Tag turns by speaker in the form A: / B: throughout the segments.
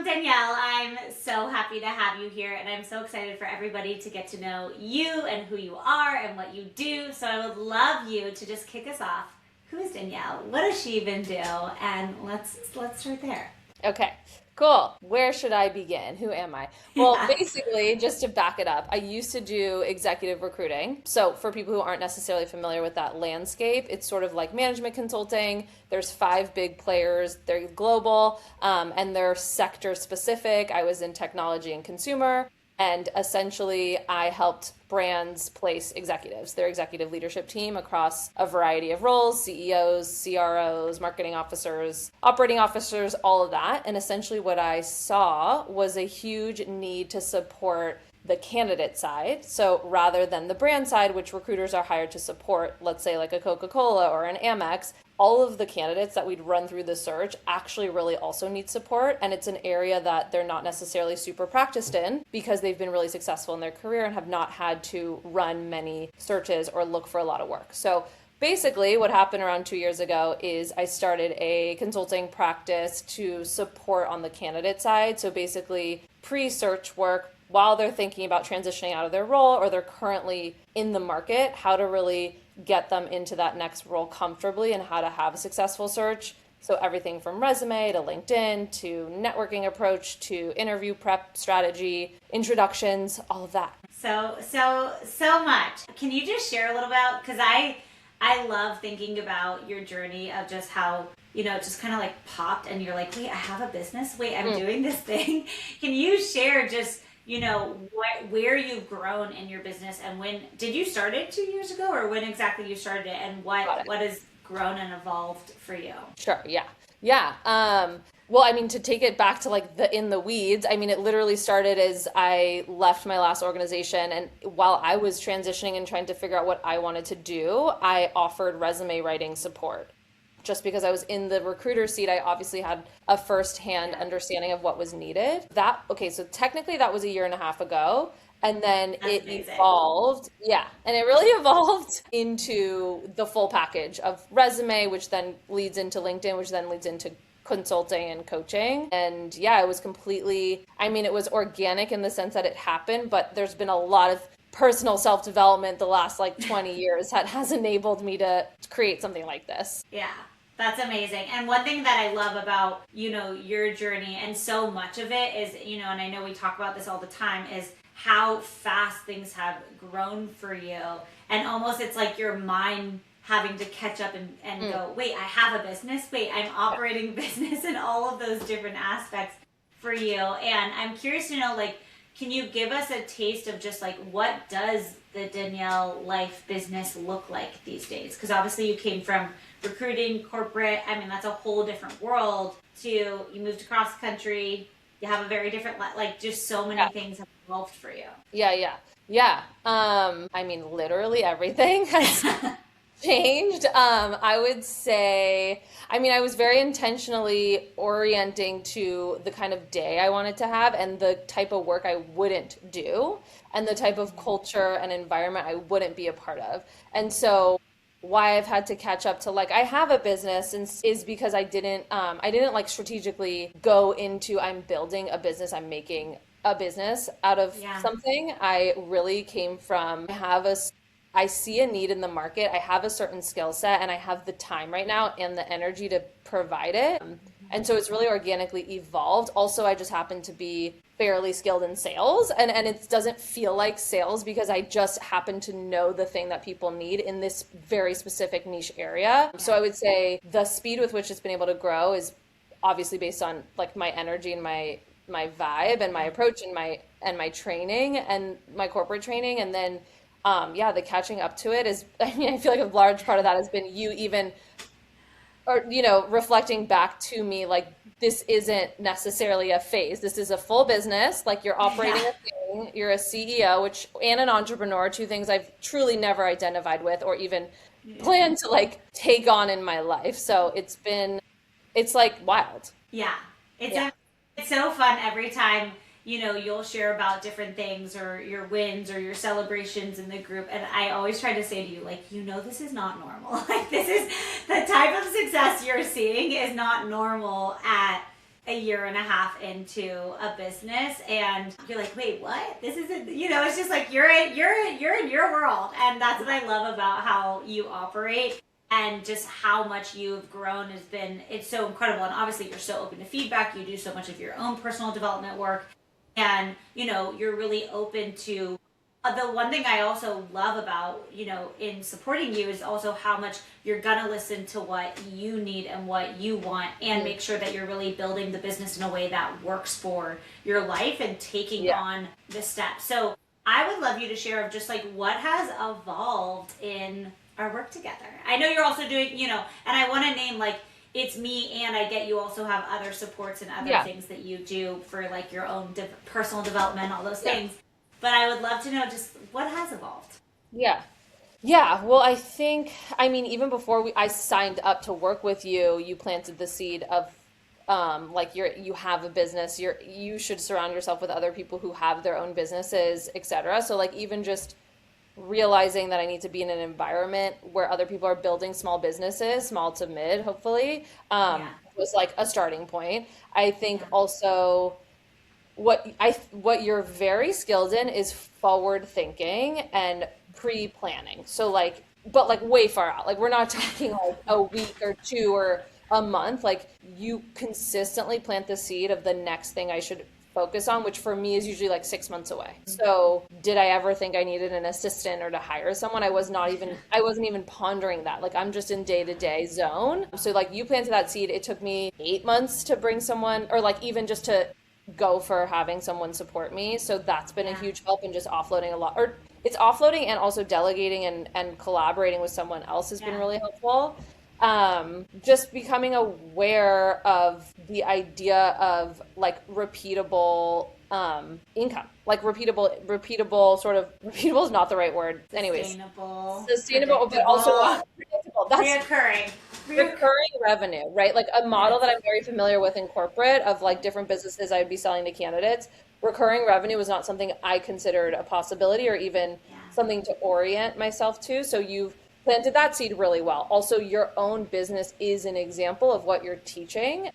A: Welcome, Danielle. I'm so happy to have you here, and I'm so excited for everybody to get to know you and who you are and what you do. So I would love you to just kick us off. Who is Danielle? What does she even do? And let's start there.
B: Okay, cool. Where should I begin? Who am I? Well,
A: Yeah.
B: basically, just to back it up, I used to do executive recruiting. So, for people who aren't necessarily familiar with that landscape, it's sort of like management consulting. There's five big players, they're global, and they're sector specific. I was in technology and consumer. And essentially, I helped brands place executives, their executive leadership team across a variety of roles: CEOs, CROs, marketing officers, operating officers, all of that. And essentially, what I saw was a huge need to support the candidate side. So rather than the brand side, which recruiters are hired to support, let's say like a Coca-Cola or an Amex, all of the candidates that we'd run through the search actually really also need support. And it's an area that they're not necessarily super practiced in because they've been really successful in their career and have not had to run many searches or look for a lot of work. So basically, what happened around 2 years ago is I started a consulting practice to support on the candidate side. So basically, pre search work while they're thinking about transitioning out of their role or they're currently in the market, how to really get them into that next role comfortably and how to have a successful search. So everything from resume to LinkedIn to networking approach to interview prep strategy, introductions, all of that.
A: So much. Can you just share a little about? Because I love thinking about your journey of just how it just kind of like popped, and you're like, wait, I have a business. Wait, I'm doing this thing. Can you share just where you've grown in your business, and when did you start it 2 years ago, or when exactly you started it, and
B: Got it.
A: what has grown and evolved for you?
B: Sure, yeah. Yeah. Well, I mean, to take it back to like the in the weeds, I mean, it literally started as I left my last organization. And while I was transitioning and trying to figure out what I wanted to do, I offered resume writing support. Just because I was in the recruiter seat, I obviously had a firsthand
A: Yeah,
B: understanding of what was needed. Okay, so technically that was a year and a half ago. And then
A: that's
B: it
A: amazing.
B: evolved, yeah, and it really evolved into the full package of resume, which then leads into LinkedIn, which then leads into consulting and coaching. And yeah, it was completely, I mean, it was organic in the sense that it happened, but there's been a lot of personal self-development the last like 20 years that has enabled me to create something like this.
A: Yeah, that's amazing. And one thing that I love about, your journey, and so much of it is, and I know we talk about this all the time, is how fast things have grown for you. And almost it's like your mind having to catch up and
B: Mm,
A: go, wait, I have a business. Wait, I'm
B: yeah.
A: operating business in all of those different aspects for you. And I'm curious to know, like, can you give us a taste of just like what does the Danielle life business look like these days? Because obviously you came from recruiting, corporate. I mean, that's a whole different world. To you moved across the country. You have a very different like just so many
B: Yeah.
A: things have evolved for you.
B: Yeah, yeah. Yeah. I mean, literally everything has changed. I would say, I mean, I was very intentionally orienting to the kind of day I wanted to have and the type of work I wouldn't do and the type of culture and environment I wouldn't be a part of. And so why I've had to catch up to like I have a business and is because I didn't like strategically go into I'm building a business, I'm making a business out of
A: Yeah.
B: something. I really came from I see a need in the market. I have a certain skill set and I have the time right now and the energy to provide it. And so it's really organically evolved. Also, I just happen to be fairly skilled in sales and it doesn't feel like sales because I just happen to know the thing that people need in this very specific niche area. So
A: Yeah.
B: I would say the speed with which it's been able to grow is obviously based on like my energy and my vibe and my
A: Yeah.
B: approach and my training and my corporate training. And then yeah, the catching up to it is, I mean, I feel like a large part of that has been you even, or, reflecting back to me, like, this isn't necessarily a phase. This is a full business. Like, you're operating
A: Yeah.
B: a thing, you're a CEO, and an entrepreneur, two things I've truly never identified with or even
A: Yeah.
B: planned to, like, take on in my life. So it's like wild.
A: Yeah. It's
B: Yeah.
A: a, it's so fun every time, you'll share about different things or your wins or your celebrations in the group. And I always try to say to you, like, this is not normal. Like, this is the type of success you're seeing is not normal at a year and a half into a business and you're like, wait, what? This isn't, it's just like you're in your world. And that's what I love about how you operate and just how much you've grown it's so incredible. And obviously you're so open to feedback. You do so much of your own personal development work and, you're really open to the one thing I also love about, in supporting you is also how much you're gonna listen to what you need and what you want and make sure that you're really building the business in a way that works for your life and taking on the steps. So I would love you to share of just like what has evolved in our work together. I know you're also doing, and I want to name like it's me and I get you also have other supports and other things that you do for like your own personal development, all those things. But I would love to know just what has evolved.
B: Yeah. Yeah. Well, I mean, even before I signed up to work with you, you planted the seed of like you have a business, you should surround yourself with other people who have their own businesses, etc. So like even just realizing that I need to be in an environment where other people are building small businesses, small to mid, hopefully, was like a starting point. I think also what you're very skilled in is forward thinking and pre-planning. So like, but like way far out. Like we're not talking like a week or two or a month. Like you consistently plant the seed of the next thing I should focus on, which for me is usually like 6 months away. So did I ever think I needed an assistant or to hire someone? I wasn't even pondering that. Like I'm just in day-to-day zone. So like you planted that seed. It took me 8 months to bring someone or like even just to go for having someone support me. So that's been a huge help in just offloading a lot, or it's offloading and also delegating and collaborating with someone else has been really helpful. Just becoming aware of the idea of like repeatable income, like repeatable sort of repeatable is not the right word. Anyways, sustainable, but also predictable. That's recurring revenue, right? Like a model that I'm very familiar with in corporate of like different businesses I would be selling to candidates. Recurring revenue was not something I considered a possibility or even something to orient myself to. So you've planted that seed really well. Also, your own business is an example of what you're teaching.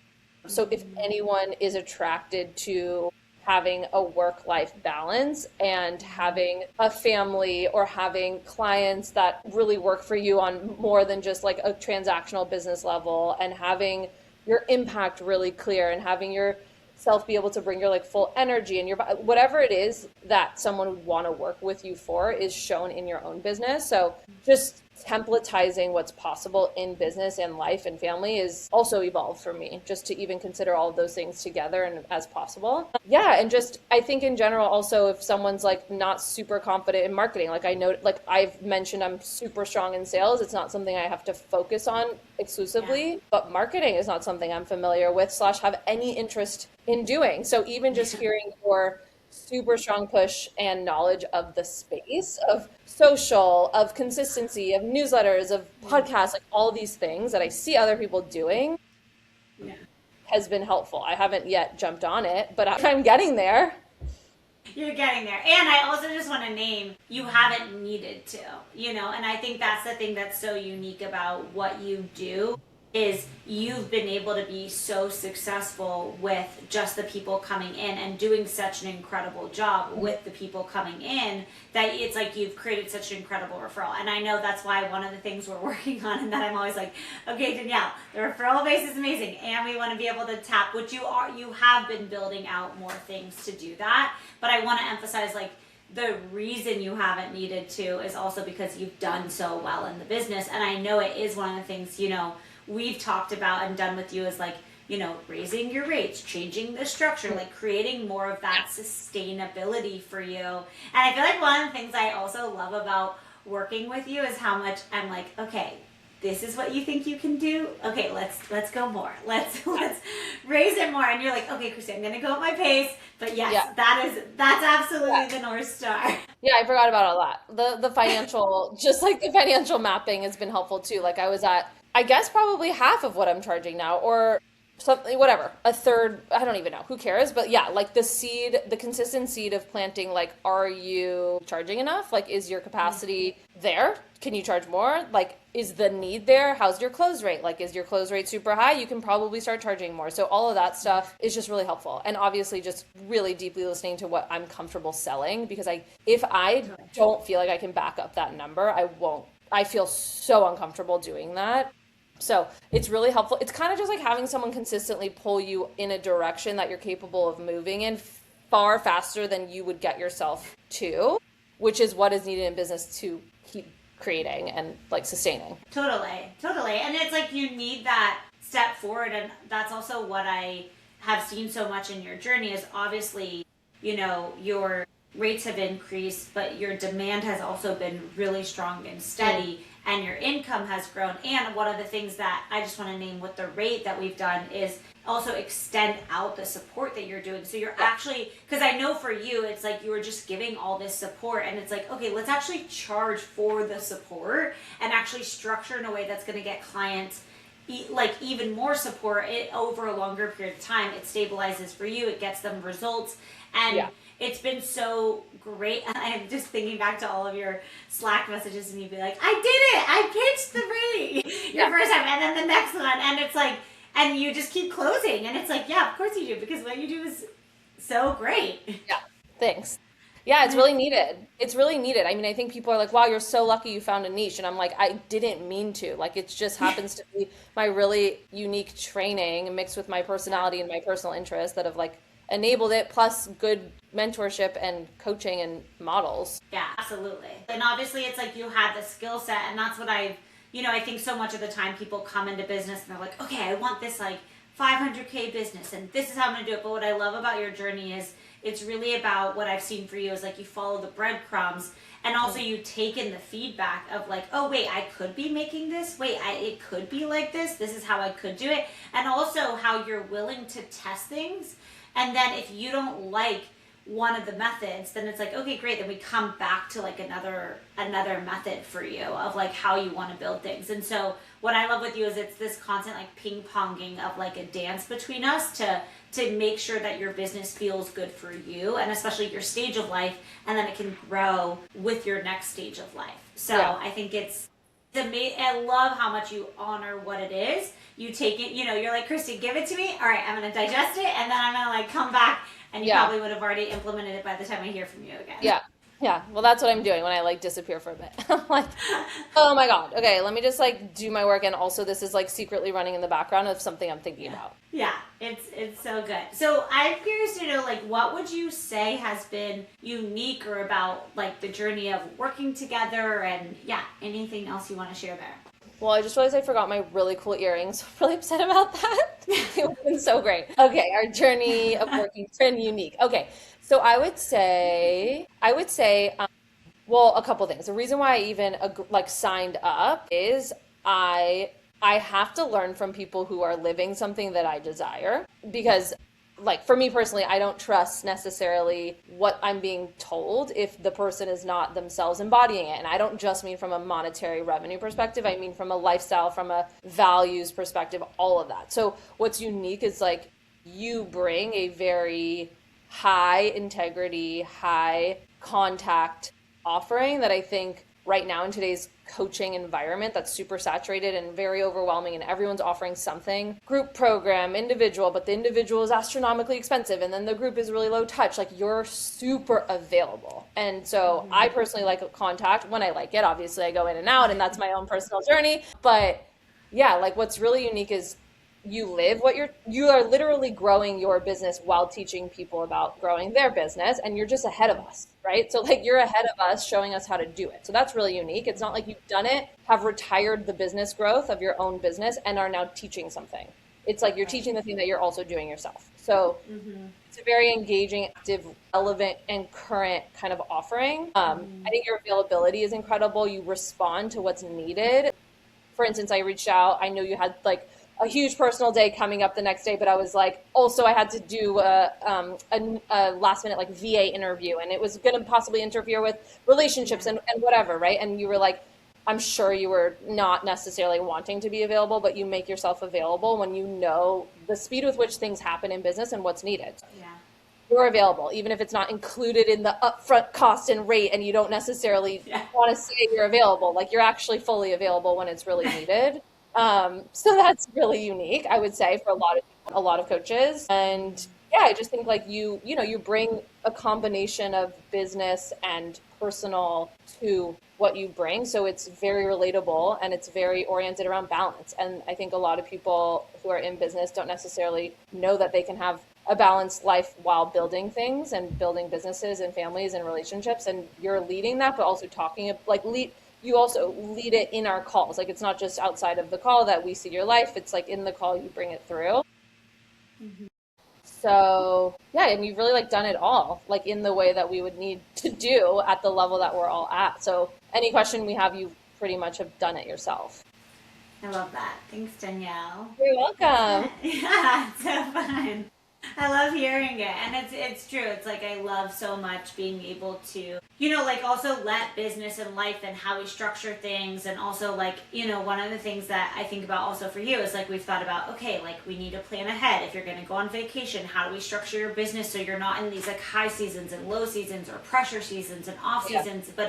B: So if anyone is attracted to having a work-life balance and having a family or having clients that really work for you on more than just like a transactional business level and having your impact really clear and having yourself be able to bring your like full energy and your whatever it is that someone would want to work with you for is shown in your own business. So just templatizing what's possible in business and life and family is also evolved for me, just to even consider all of those things together and as possible. Yeah, and just I think in general also if someone's like not super confident in marketing, like I know, like I've mentioned I'm super strong in sales, it's not something I have to focus on exclusively, but marketing is not something I'm familiar with / have any interest in doing. So even just hearing your super strong push and knowledge of the space of social, of consistency, of newsletters, of podcasts, like all these things that I see other people doing has been helpful. I haven't yet jumped on it, but I'm getting there.
A: You're getting there. And I also just want to name, you haven't needed to, and I think that's the thing that's so unique about what you do is you've been able to be so successful with just the people coming in and doing such an incredible job with the people coming in that it's like you've created such an incredible referral. And I know that's why one of the things we're working on and that I'm always like, okay, Danielle, the referral base is amazing and we want to be able to tap, which you have been building out more things to do that. But I want to emphasize like the reason you haven't needed to is also because you've done so well in the business. And I know it is one of the things, we've talked about and done with you is like, raising your rates, changing the structure, like creating more of that sustainability for you. And I feel like one of the things I also love about working with you is how much I'm like, okay, this is what you think you can do. Okay, let's go more. Let's raise it more. And you're like, okay, Christy, I'm gonna go at my pace. But yes, that's absolutely the North Star.
B: Yeah, I forgot about all that. The financial, just like the financial mapping has been helpful too. Like I was at, I guess probably half of what I'm charging now, or something, whatever, a third, I don't even know, who cares? But yeah, like the seed, the consistent seed of planting, like, are you charging enough? Like, is your capacity there? Can you charge more? Like, is the need there? How's your close rate? Like, is your close rate super high? You can probably start charging more. So all of that stuff is just really helpful. And obviously just really deeply listening to what I'm comfortable selling, because if I don't feel like I can back up that number, I won't. I feel so uncomfortable doing that. So it's really helpful. It's kind of just like having someone consistently pull you in a direction that you're capable of moving in far faster than you would get yourself to, which is what is needed in business to keep creating and like sustaining.
A: Totally. And it's like you need that step forward. And that's also what I have seen so much in your journey is obviously, your rates have increased, but your demand has also been really strong and steady, and your income has grown. And one of the things that I just want to name with the rate that we've done is also extend out the support that you're doing. So you're actually, because I know for you, it's like you were just giving all this support, and it's like, okay, let's actually charge for the support and actually structure in a way that's going to get clients like even more support over a longer period of time. It stabilizes for you, it gets them results, and it's been so great. I'm just thinking back to all of your Slack messages, and you'd be like, I did it! I pitched the rate your first time, and then the next one, and it's like, and you just keep closing, and it's like, yeah, of course you do, because what you do is so great.
B: Yeah, thanks. Yeah, it's really needed. It's really needed. I mean, I think people are like, wow, you're so lucky you found a niche. And I'm like, I didn't mean to. Like, it just happens to be my really unique training mixed with my personality and my personal interests that have like enabled it, plus good mentorship and coaching and models.
A: Yeah, absolutely. And obviously it's like you had the skill set, and that's what I think so much of the time people come into business and they're like, okay, I want this like 500K business and this is how I'm going to do it. But what I love about your journey is it's really about what I've seen for you is like you follow the breadcrumbs, and also you take in the feedback of like, oh wait, I could be making this. Wait, it could be like this. This is how I could do it. And also how you're willing to test things. And then if you don't like one of the methods, then it's like, okay, great. Then we come back to like another method for you of like how you want to build things. And so what I love with you is it's this constant like ping ponging of like a dance between us to make sure that your business feels good for you, and especially your stage of life, and then it can grow with your next stage of life. So I think it's amazing. I love how much you honor what it is. You take it, you're like, Christy, give it to me. All right, I'm going to digest it, and then I'm going to like come back, and you probably would have already implemented it by the time I hear from you again.
B: Yeah. Well, that's what I'm doing when I like disappear for a bit. I'm like, oh my God. Okay, let me just like do my work. And also this is like secretly running in the background of something I'm thinking about.
A: Yeah, it's so good. So I'm curious to know, like, what would you say has been unique or about like the journey of working together, and anything else you want to share there?
B: Well, I just realized I forgot my really cool earrings. I'm really upset about that. It's been so great. Okay, our journey of working has been unique. Okay, so I would say, well, a couple things. The reason why I even like signed up is I have to learn from people who are living something that I desire, because like for me personally, I don't trust necessarily what I'm being told if the person is not themselves embodying it. And I don't just mean from a monetary revenue perspective. I mean from a lifestyle, from a values perspective, all of that. So what's unique is like you bring a very high integrity, high contact offering that I think right now in today's coaching environment that's super saturated and very overwhelming, and everyone's offering something, group program, individual, but the individual is astronomically expensive, and then the group is really low touch. Like, you're super available. And so I personally like a contact when I like it. Obviously I go in and out, and that's my own personal journey. But yeah, like what's really unique is you live what you are literally growing your business while teaching people about growing their business, and you're just ahead of us, right? So like you're ahead of us showing us how to do it. So that's really unique. It's not like you've done it, have retired the business growth of your own business, and are now teaching something. It's like you're teaching the thing that you're also doing yourself. So it's a very engaging, active, relevant, and current kind of offering. I think your availability is incredible. You respond to what's needed. For instance, I reached out. I know you had like a huge personal day coming up the next day, but I was like, also I had to do a last minute like VA interview, and it was going to possibly interfere with relationships and whatever, right? And you were like, I'm sure you were not necessarily wanting to be available, but you make yourself available when you know the speed with which things happen in business and what's needed.
A: Yeah.
B: You're available, even if it's not included in the upfront cost and rate, and you don't necessarily
A: Yeah.
B: want to say you're available. Like you're actually fully available when it's really needed. So that's really unique, I would say, for a lot of coaches. And yeah, I just think like you bring a combination of business and personal to what you bring. So it's very relatable and it's very oriented around balance. And I think a lot of people who are in business don't necessarily know that they can have a balanced life while building things and building businesses and families and relationships. And you're leading that, but also talking like you also lead it in our calls. Like it's not just outside of the call that we see your life. It's like in the call you bring it through.
A: Mm-hmm.
B: So yeah, and you've really like done it all, like in the way that we would need to do at the level that we're all at. So any question we have, you pretty much have done it yourself.
A: I love that. Thanks, Danielle.
B: You're welcome.
A: Yeah, it's so fun. I love hearing it. And it's true. It's like I love so much being able to, like also let business and life and how we structure things, and also like, one of the things that I think about also for you is like we've thought about, okay, like we need to plan ahead. If you're going to go on vacation, how do we structure your business so you're not in these like high seasons and low seasons or pressure seasons and off seasons, but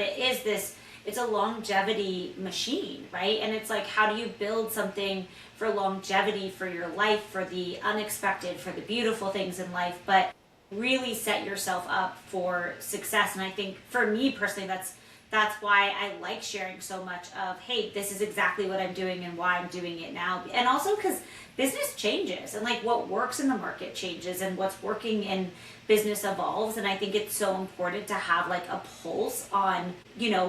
A: it's a longevity machine, right? And it's like, how do you build something for longevity for your life, for the unexpected, for the beautiful things in life, but really set yourself up for success. And I think for me personally, that's why I like sharing so much of, hey, this is exactly what I'm doing and why I'm doing it now. And also because business changes and like what works in the market changes and what's working in business evolves. And I think it's so important to have like a pulse on,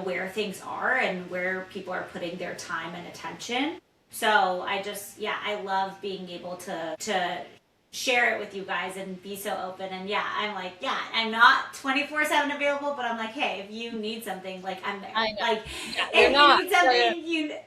A: where things are and where people are putting their time and attention. So I love being able to share it with you guys and be so open. And I'm like, I'm not 24/7 available, but I'm like, hey, if you need something, like I'm there.
B: I know.
A: Like
B: You're
A: if
B: not.
A: you need something,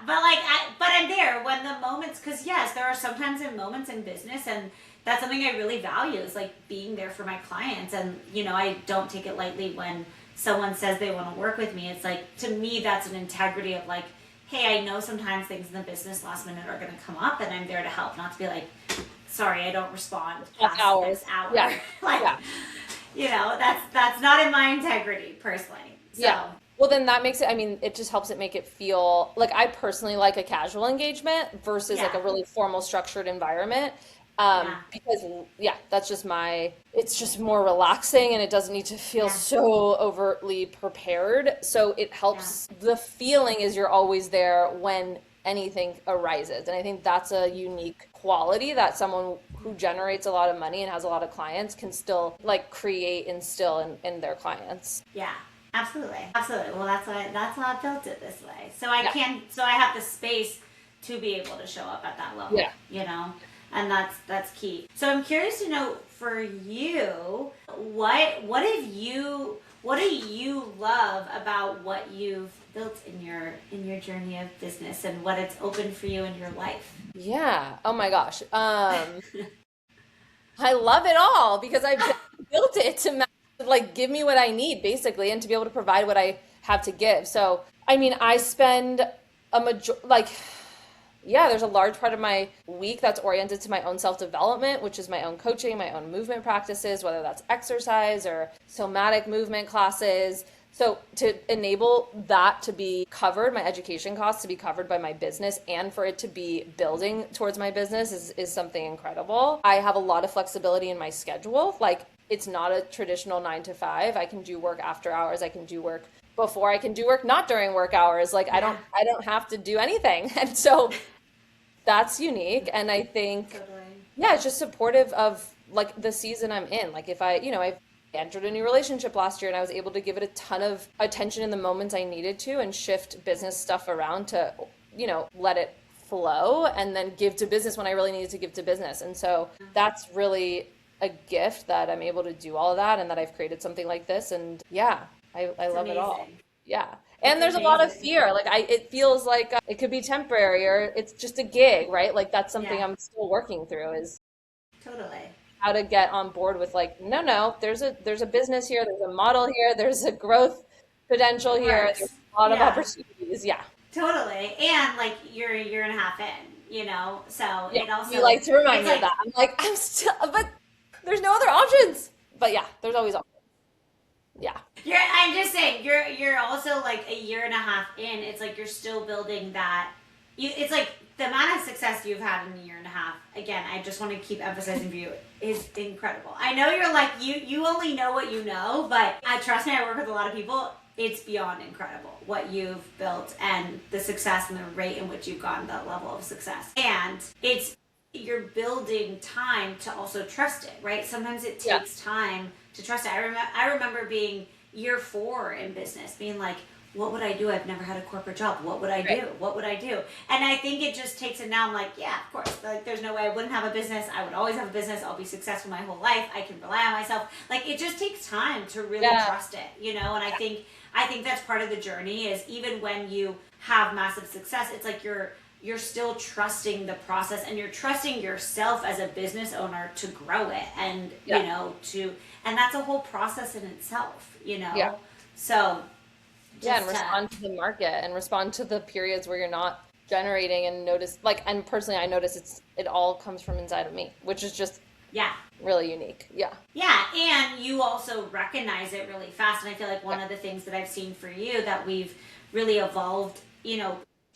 A: but like, but I'm there when the moments, because yes, there are sometimes in moments in business, and that's something I really value is like being there for my clients. And, I don't take it lightly when someone says they want to work with me. It's like, to me, that's an integrity of like, hey, I know sometimes things in the business last minute are going to come up and I'm there to help, not to be like, sorry, I don't respond past
B: hours.
A: this hour.
B: Yeah.
A: Like, that's not in my integrity personally. So.
B: Yeah. Well, then that makes it, it just helps it make it feel like I personally like a casual engagement versus like a really formal structured environment. Because that's just it's just more relaxing and it doesn't need to feel so overtly prepared. So it helps. The feeling is you're always there when anything arises. And I think that's a unique quality that someone who generates a lot of money and has a lot of clients can still like create and instill in their clients.
A: Yeah. Absolutely. Well, that's why I built it this way. So I have the space to be able to show up at that level.
B: Yeah.
A: And that's key. So I'm curious to know for you, what do you love about what you've built in your journey of business and what it's opened for you in your life?
B: Yeah. Oh my gosh. I love it all because I built it to like give me what I need basically and to be able to provide what I have to give. So, I spend there's a large part of my week that's oriented to my own self-development, which is my own coaching, my own movement practices, whether that's exercise or somatic movement classes. So to enable that to be covered, my education costs to be covered by my business and for it to be building towards my business is something incredible. I have a lot of flexibility in my schedule. Like it's not a traditional 9 to 5. I can do work after hours. I can do work before. I can do work not during work hours. Like I don't have to do anything. And so that's unique. And I think, it's just supportive of like the season I'm in. Like if I entered a new relationship last year and I was able to give it a ton of attention in the moments I needed to and shift business stuff around to, let it flow and then give to business when I really needed to give to business. And so that's really a gift that I'm able to do all of that and that I've created something like this. And I love it all. Yeah. And there's a lot of fear. Like it feels like it could be temporary or it's just a gig, right? Like that's something I'm still working through is
A: totally
B: how to get on board with like, no, there's a business here. There's a model here. There's a growth potential here. There's a lot of opportunities. fees. Yeah.
A: Totally. And like you're a year and a half in, so
B: Yeah.
A: it also,
B: You like to remind
A: it's
B: me of
A: like,
B: that. I'm like, I'm still, but there's no other options. But yeah, there's always options. Yeah.
A: I'm just saying, you're also like a year and a half in. It's like you're still building that. It's like the amount of success you've had in a year and a half. Again, I just want to keep emphasizing for you is incredible. I know you're like you only know what you know, but I trust me. I work with a lot of people. It's beyond incredible what you've built and the success and the rate in which you've gotten that level of success. And you're building time to also trust it, right? Sometimes it
B: Yeah.
A: takes time to trust it. I remember being year 4 in business, being like, what would I do? I've never had a corporate job. What would I do?
B: Right.
A: What would I do? And I think it just takes it now. I'm like, yeah, of course. Like, there's no way I wouldn't have a business. I would always have a business. I'll be successful my whole life. I can rely on myself. Like, it just takes time to really
B: Yeah.
A: trust it, And I think that's part of the journey is even when you have massive success, it's like you're still trusting the process and you're trusting yourself as a business owner to grow it and
B: Yeah.
A: and that's a whole process in itself.
B: Yeah.
A: So
B: Yeah, and
A: just
B: respond to the market and respond to the periods where you're not generating and notice like and personally I notice it all comes from inside of me, which is just
A: yeah.
B: really unique. Yeah.
A: Yeah, and you also recognize it really fast. And I feel like one
B: Yeah.
A: of the things that I've seen for you that we've really evolved,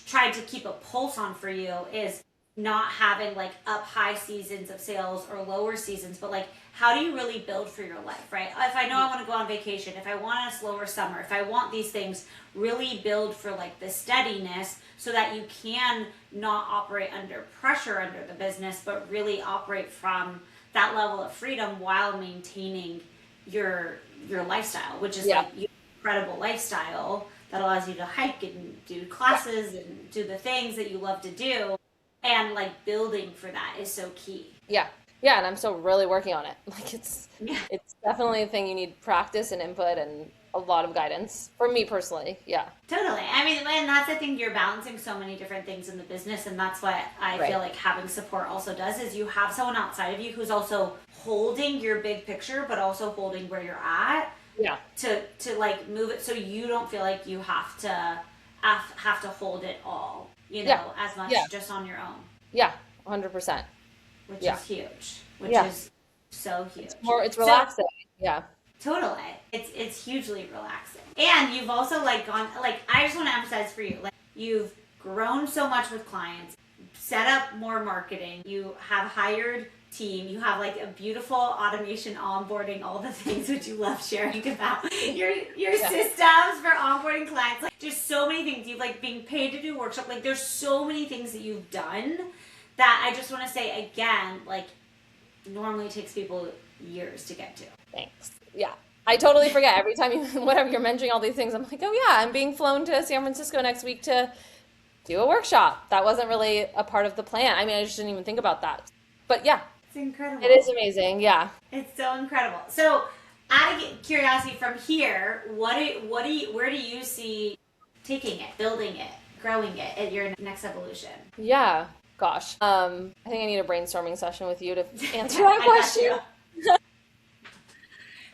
A: tried to keep a pulse on for you is not having like up high seasons of sales or lower seasons, but like how do you really build for your life, right? If I know I want to go on vacation, if I want a slower summer, if I want these things, really build for like the steadiness so that you can not operate under pressure under the business, but really operate from that level of freedom while maintaining your lifestyle, which is
B: Yeah.
A: like your incredible lifestyle that allows you to hike and do classes and do the things that you love to do, and like building for that is so key.
B: Yeah. Yeah, and I'm still really working on it. Like
A: Yeah,
B: it's definitely a thing you need practice and input and a lot of guidance for me personally. Yeah.
A: totally. I mean, and that's the thing, you're balancing so many different things in the business, and that's what I
B: Right.
A: feel like having support also does is you have someone outside of you who's also holding your big picture but also holding where you're at
B: Yeah.
A: to like move it so you don't feel like you have to hold it all,
B: Yeah.
A: as much
B: Yeah.
A: just on your own,
B: Yeah. 100%.
A: which
B: Yeah.
A: is huge, which
B: Yeah.
A: is so huge.
B: It's
A: So
B: relaxing. Yeah.
A: totally, it's hugely relaxing, and you've also like gone like I just want to emphasize for you like you've grown so much with clients, set up more marketing, you have hired team, you have like a beautiful automation onboarding, all the things which you love sharing about your
B: Yeah.
A: systems for onboarding clients, like just so many things you've like being paid to do workshop, like there's so many things that you've done that I just want to say again, like normally takes people years to get to.
B: Thanks. Yeah. I totally forget every time you whatever you're mentioning all these things. I'm like, oh yeah, I'm being flown to San Francisco next week to do a workshop. That wasn't really a part of the plan. I mean, I just didn't even think about that. But yeah,
A: It's incredible.
B: it is amazing. Yeah.
A: It's so incredible. So, out of curiosity, from here, where do you see taking it, building it, growing it at your next evolution?
B: Yeah. Gosh. I think I need a brainstorming session with you to answer
A: I
B: that
A: got
B: question.
A: you.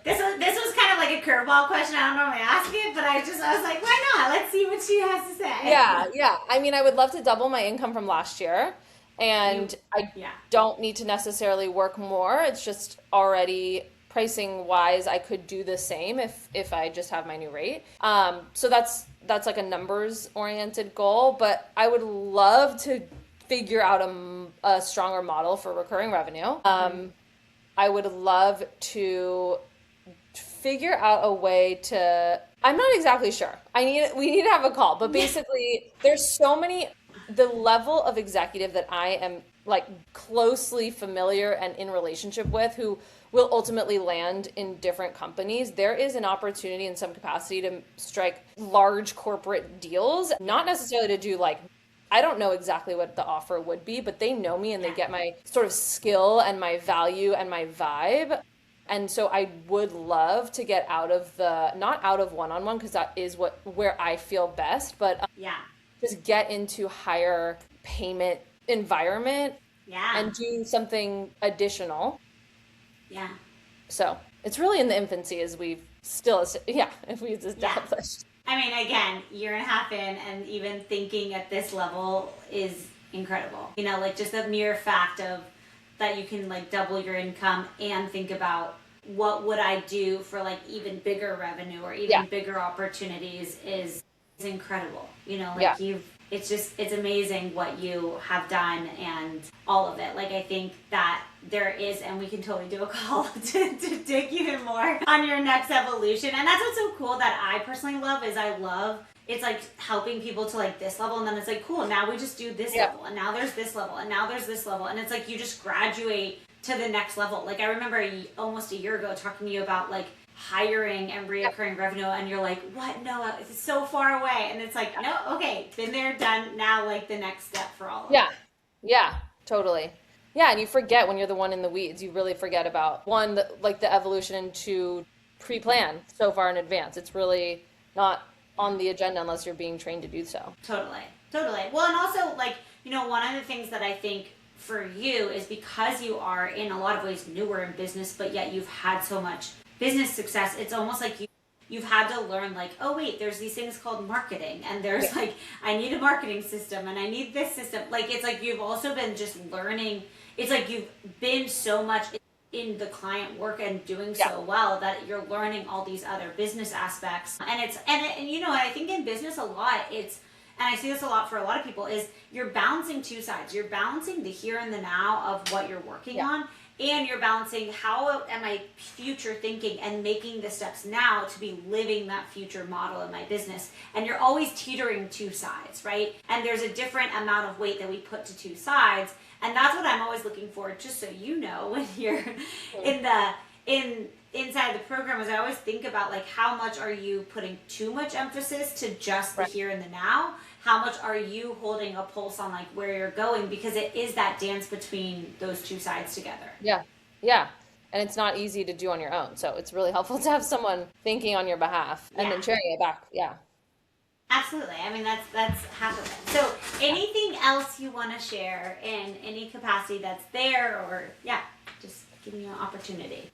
A: This was kind of like a curveball question. I don't normally ask it, but I was like, why not? Let's see what she has to say.
B: Yeah, yeah. I mean, I would love to double my income from last year, and I
A: Yeah.
B: don't need to necessarily work more. It's just already pricing wise, I could do the same if I just have my new rate. So that's like a numbers oriented goal, but I would love to figure out a stronger model for recurring revenue. I would love to figure out a way to I'm not exactly sure. We need to have a call, but basically there's so many the level of executive that I am like closely familiar and in relationship with who will ultimately land in different companies. There is an opportunity in some capacity to strike large corporate deals, not necessarily to do like I don't know exactly what the offer would be, but they know me and they get my sort of skill and my value and my vibe. And so I would love to get out of not out of one-on-one because that is where I feel best, but
A: Yeah.
B: just get into higher payment environment
A: Yeah.
B: and do something additional.
A: Yeah.
B: So it's really in the infancy as we've still, if we've established.
A: I mean, again, year and a half in, and even thinking at this level is incredible. You know, like just the mere fact of that you can like double your income and think about what would I do for like even bigger revenue or
B: Yeah.
A: even bigger opportunities is incredible. You know,
B: Yeah.
A: like it's amazing what you have done and all of it. Like I think that there is, and we can totally do a call to dig even more on your next evolution. And that's what's so cool that I personally love is I love it's like helping people to like this level, and then it's like cool, now we just do this level, and now there's this level, and now there's this level, and it's like you just graduate to the next level. Like I remember almost a year ago talking to you about like hiring and reoccurring revenue, and you're like, what? No, it's so far away. And it's like, no, okay, been there, done. Now like the next step for all of
B: Yeah.
A: it.
B: Yeah, totally. Yeah, and you forget when you're the one in the weeds. You really forget about one, like the evolution, and two, pre-plan so far in advance. It's really not on the agenda unless you're being trained to do so.
A: Totally. Totally. Well, and also like, you know, one of the things that I think for you is because you are in a lot of ways newer in business, but yet you've had so much business success, it's almost like you've had to learn like, oh wait, there's these things called marketing, and there's like I need a marketing system and I need this system. Like it's like you've also been just learning. It's like you've been so much in the client work and doing so well that you're learning all these other business aspects. And and you know, I think in business a lot it's, and I see this a lot for a lot of people, is you're balancing two sides. You're balancing the here and the now of what you're working on, and you're balancing how am I future thinking and making the steps now to be living that future model in my business. And you're always teetering two sides, right? And there's a different amount of weight that we put to two sides. And that's what I'm always looking for, just so you know, when you're inside the program, is I always think about like how much are you putting too much emphasis to just the here and the now? How much are you holding a pulse on like where you're going? Because it is that dance between those two sides together.
B: Yeah. Yeah. And it's not easy to do on your own. So it's really helpful to have someone thinking on your behalf and then sharing it back. Yeah.
A: Absolutely. I mean, that's half of it. So anything else you want to share in any capacity that's there, or just giving you an opportunity.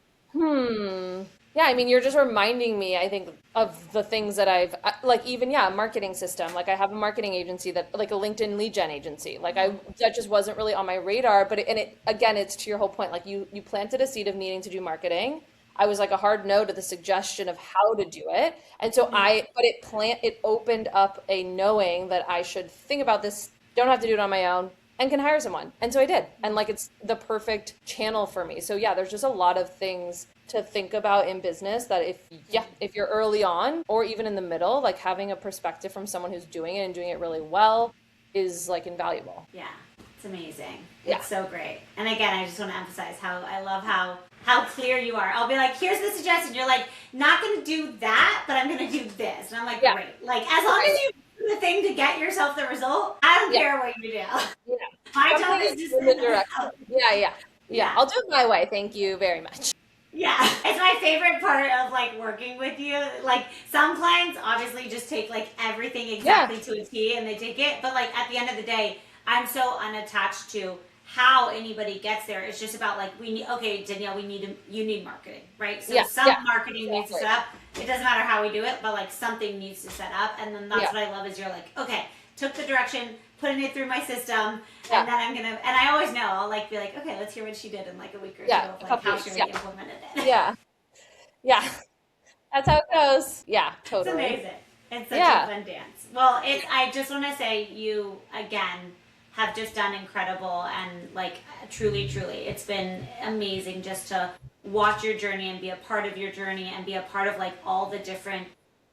B: Yeah, I mean, you're just reminding me, I think, of the things that like even, a marketing system. Like I have a marketing agency like a LinkedIn lead gen agency. Like that just wasn't really on my radar. But again, it's to your whole point. Like you planted a seed of needing to do marketing. I was like a hard no to the suggestion of how to do it. And so but it opened up a knowing that I should think about this, don't have to do it on my own, and can hire someone. And so I did. And like it's the perfect channel for me. So yeah, there's just a lot of things to think about in business that if you're early on or even in the middle, like having a perspective from someone who's doing it and doing it really well is like invaluable.
A: Yeah, it's amazing.
B: Yeah.
A: It's so great. And again, I just want to emphasize how I love how clear you are. I'll be like, here's the suggestion. You're like, not going to do that, but I'm going to do this. And I'm like, great. Like, as long as you do the thing to get yourself the result, I don't care what you do.
B: Yeah.
A: My job is just
B: in the direction. Yeah. I'll do it my way. Thank you very much.
A: Yeah, it's my favorite part of like working with you. Like some clients obviously just take like everything exactly to a T and they take it. But like at the end of the day, I'm so unattached to how anybody gets there. It's just about like Danielle, you need marketing, right? So marketing needs to set up. It doesn't matter how we do it, but like something needs to set up. And then that's what I love is you're like, okay, took the direction, putting it through my system, and then I'm gonna, and I always know, I'll like be like, okay, let's hear what she did in like a week or two of like how she implemented it.
B: Yeah. That's how it goes. Yeah, totally.
A: It's amazing. It's such a fun dance. Well, I just want to say you, again, have just done incredible, and like truly, it's been amazing just to watch your journey and be a part of your journey and be a part of like all the different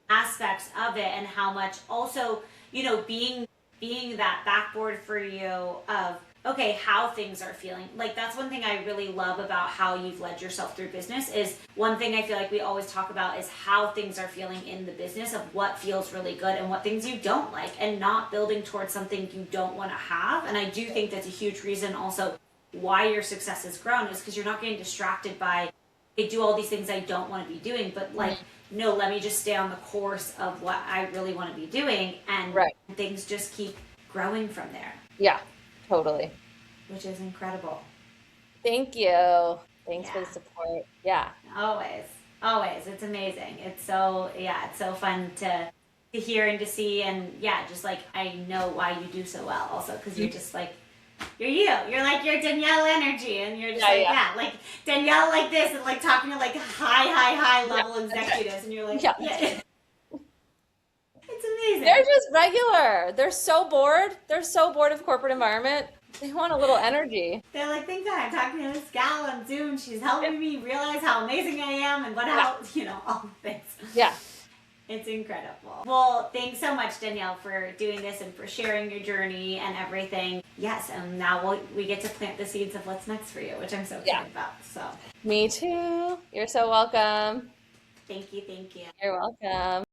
A: aspects of it, and how much also, you know, being that backboard for you of, okay, how things are feeling. Like that's one thing I really love about how you've led yourself through business, is one thing I feel like we always talk about is how things are feeling in the business, of what feels really good and what things you don't like, and not building towards something you don't want to have. And I do think that's a huge reason also why your success has grown, is because you're not getting distracted by, I do all these things I don't want to be doing, but like, no, let me just stay on the course of what I really want to be doing, and things just keep growing from there.
B: Yeah, totally.
A: Which is incredible.
B: Thank you. Thanks for the support. Yeah.
A: Always. It's amazing. It's so fun to to hear and to see, and yeah, just like I know why you do so well also, because you're just like you're like your Danielle energy, and you're just like Danielle like this, and like talking to like high level executives, and you're like it's amazing.
B: They're just regular. They're so bored. They're so bored of corporate environment. They want a little energy.
A: They're like, thank God I'm talking to this gal on Zoom. She's helping me realize how amazing I am and all the things.
B: Yeah.
A: It's incredible. Well, thanks so much, Danielle, for doing this and for sharing your journey and everything. Yes, and now we get to plant the seeds of what's next for you, which I'm so excited about. So,
B: me too. You're so welcome.
A: Thank you.
B: You're welcome.